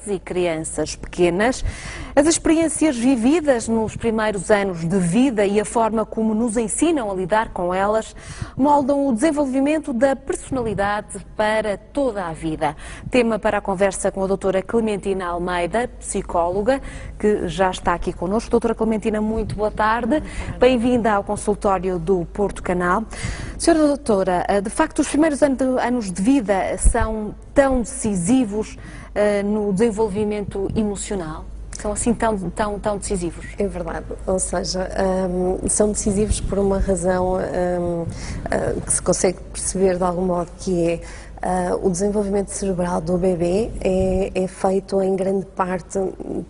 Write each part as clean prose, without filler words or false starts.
e crianças pequenas. As experiências vividas nos primeiros anos de vida e a forma como nos ensinam a lidar com elas moldam o desenvolvimento da personalidade para toda a vida. Tema para a conversa com a doutora Clementina Almeida, psicóloga, que já está aqui connosco. Doutora Clementina, muito boa tarde. Bem-vinda ao consultório do Porto Canal. Senhora doutora, de facto os primeiros anos de vida são tão decisivos no desenvolvimento emocional? São assim tão decisivos? É verdade, ou seja, são decisivos por uma razão que se consegue perceber de algum modo, que é o desenvolvimento cerebral do bebê é feito em grande parte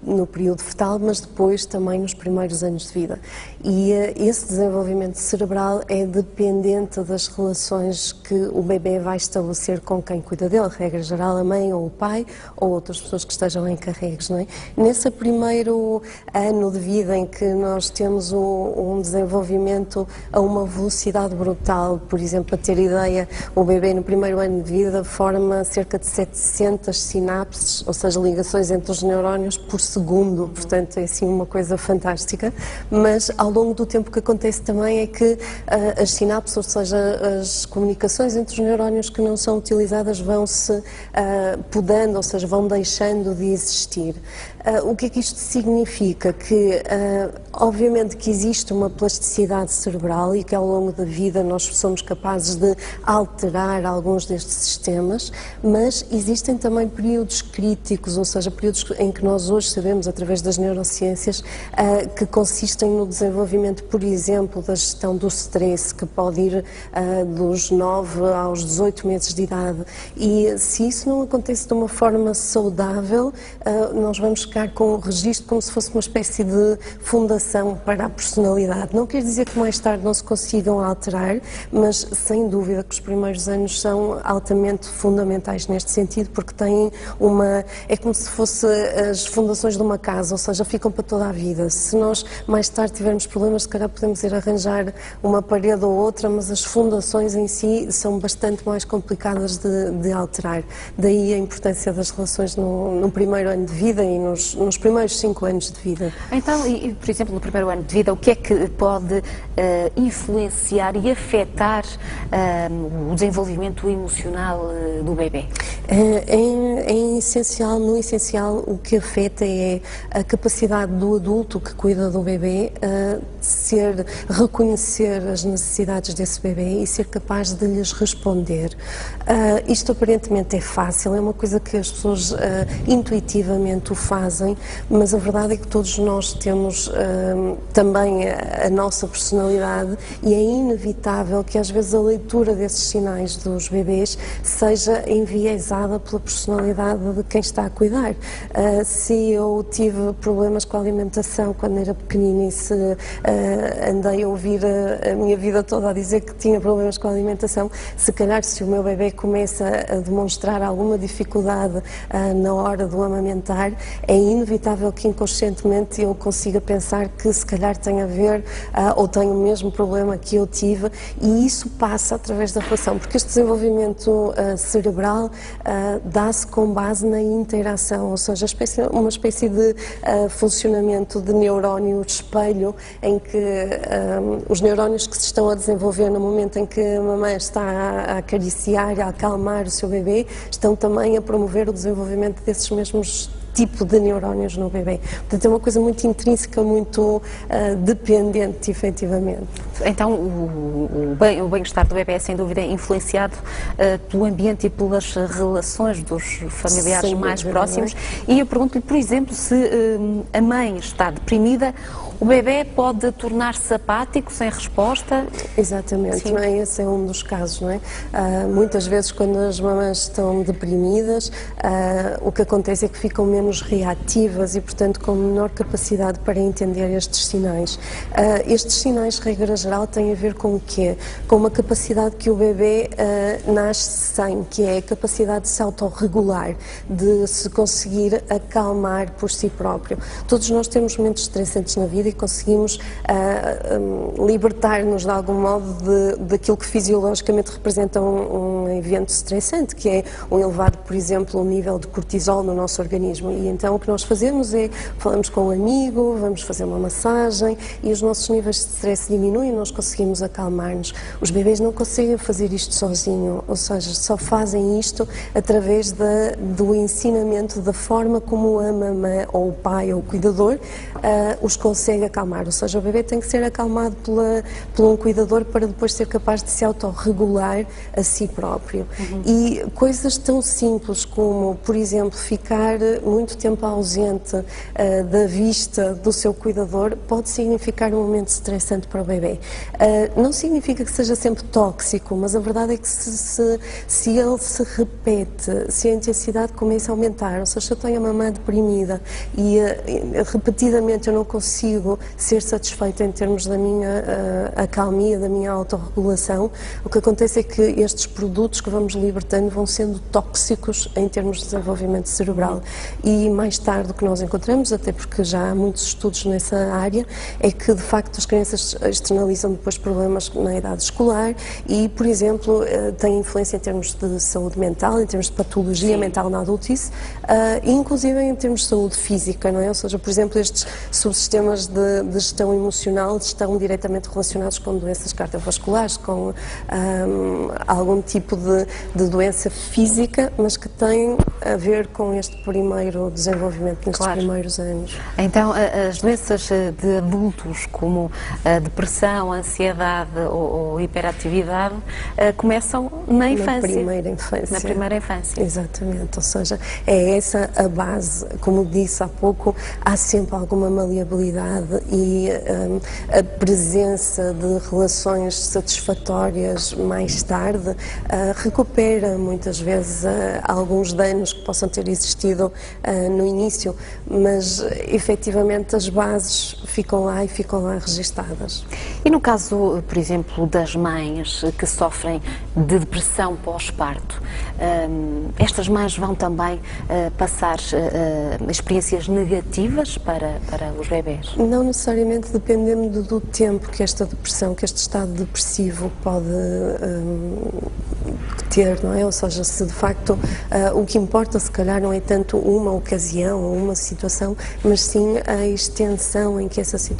no período fetal, mas depois também nos primeiros anos de vida. E esse desenvolvimento cerebral é dependente das relações que o bebê vai estabelecer com quem cuida dele, regra geral a mãe ou o pai ou outras pessoas que estejam encarregues, não é? Nesse primeiro ano de vida em que nós temos um desenvolvimento a uma velocidade brutal, por exemplo, para ter ideia, o bebê no primeiro ano de vida forma cerca de 700 sinapses, ou seja, ligações entre os neurónios por segundo, portanto é assim uma coisa fantástica, mas ao longo do tempo o que acontece também é que as sinapses, ou seja, as comunicações entre os neurónios que não são utilizadas vão-se podando, ou seja, vão deixando de existir. O que é que isto significa? Que obviamente que existe uma plasticidade cerebral e que ao longo da vida nós somos capazes de alterar alguns destes sistemas, mas existem também períodos críticos, ou seja, períodos em que nós hoje sabemos, através das neurociências, que consistem no desenvolvimento, por exemplo, da gestão do stress, que pode ir dos 9 aos 18 meses de idade. E se isso não acontece de uma forma saudável, nós vamos ficar com o registro como se fosse uma espécie de fundação para a personalidade. Não quer dizer que mais tarde não se consigam alterar, mas sem dúvida que os primeiros anos são altamente fundamentais neste sentido, porque têm é como se fosse as fundações de uma casa, ou seja, ficam para toda a vida. Se nós mais tarde tivermos problemas, se calhar podemos ir arranjar uma parede ou outra, mas as fundações em si são bastante mais complicadas de alterar. Daí a importância das relações no primeiro ano de vida e nos primeiros 5 anos de vida. Então, por exemplo, no primeiro ano de vida, o que é que pode influenciar e afetar o desenvolvimento emocional do bebê? No essencial, o que afeta é a capacidade do adulto que cuida do bebê reconhecer as necessidades desse bebê e ser capaz de lhes responder. Isto aparentemente é fácil, é uma coisa que as pessoas intuitivamente o fazem, mas a verdade é que todos nós temos também a nossa personalidade e é inevitável que às vezes a leitura desses sinais dos bebês seja enviesada pela personalidade de quem está a cuidar. Se eu tive problemas com a alimentação quando era pequenina e se andei a ouvir a minha vida toda a dizer que tinha problemas com a alimentação, se calhar se o meu bebê começa a demonstrar alguma dificuldade na hora do amamentar, é inevitável que inconscientemente eu consiga pensar que se calhar tem a ver ou tem o mesmo problema que eu tive, e isso passa através da relação, porque este desenvolvimento cerebral dá-se com base na interação, ou seja, uma espécie de funcionamento de neurónio espelho, em que os neurónios que se estão a desenvolver no momento em que a mamãe está a acariciar, a acalmar o seu bebê, estão também a promover o desenvolvimento desses mesmos tipo de neurónios no bebê. Portanto, é uma coisa muito intrínseca, muito dependente, efetivamente. Então, o bem-estar do bebê é, sem dúvida, influenciado pelo ambiente e pelas relações dos familiares mais próximos. E eu pergunto-lhe, por exemplo, se a mãe está deprimida, o bebê pode tornar-se apático, sem resposta? Exatamente, não é? Esse é um dos casos, não é? Muitas vezes, quando as mamães estão deprimidas, o que acontece é que ficam menos reativas e, portanto, com menor capacidade para entender estes sinais. Estes sinais, regra geral, têm a ver com o quê? Com uma capacidade que o bebê nasce sem, que é a capacidade de se autorregular, de se conseguir acalmar por si próprio. Todos nós temos momentos estressantes na vida e conseguimos libertar-nos de algum modo daquilo que fisiologicamente representa um evento estressante, que é um elevado, por exemplo, o nível de cortisol no nosso organismo. E então o que nós fazemos é, falamos com um amigo, vamos fazer uma massagem e os nossos níveis de stress diminuem e nós conseguimos acalmar-nos. Os bebês não conseguem fazer isto sozinho, ou seja, só fazem isto através do ensinamento da forma como a mamã ou o pai ou o cuidador os consegue acalmar. Ou seja, o bebê tem que ser acalmado por um cuidador para depois ser capaz de se autorregular a si próprio. E coisas tão simples como, por exemplo, ficar muito tempo ausente da vista do seu cuidador pode significar um momento estressante para o bebê. Não significa que seja sempre tóxico, mas a verdade é que se ele se repete, se a intensidade começa a aumentar, ou seja, se eu tenho a mamã deprimida e repetidamente eu não consigo ser satisfeita em termos da minha acalmia, da minha autorregulação, o que acontece é que estes produtos que vamos libertando vão sendo tóxicos em termos de desenvolvimento cerebral. E mais tarde o que nós encontramos, até porque já há muitos estudos nessa área, é que de facto as crianças externalizam depois problemas na idade escolar e, por exemplo, têm influência em termos de saúde mental, em termos de patologia mental na adultice, e inclusive em termos de saúde física, não é? Ou seja, por exemplo, estes subsistemas de gestão emocional estão diretamente relacionados com doenças cardiovasculares, com algum tipo de doença física, mas que tem a ver com este primeiro desenvolvimento nestes primeiros anos. Então, as doenças de adultos, como a depressão, a ansiedade ou hiperatividade, começam na infância. Na primeira infância. Na primeira infância. Exatamente, ou seja, é essa a base. Como disse há pouco, há sempre alguma maleabilidade e a presença de relações satisfatórias mais tarde recupera muitas vezes alguns danos que possam ter existido no início, mas efetivamente as bases ficam lá e ficam lá registadas. E no caso, por exemplo, das mães que sofrem de depressão pós-parto, estas mães vão também passar experiências negativas para os bebés? Não necessariamente, dependendo do tempo que esta depressão, que este estado depressivo pode ter, não é? Ou seja, se de facto o que importa se calhar não é tanto uma ocasião ou uma situação, mas sim a extensão em que essa situação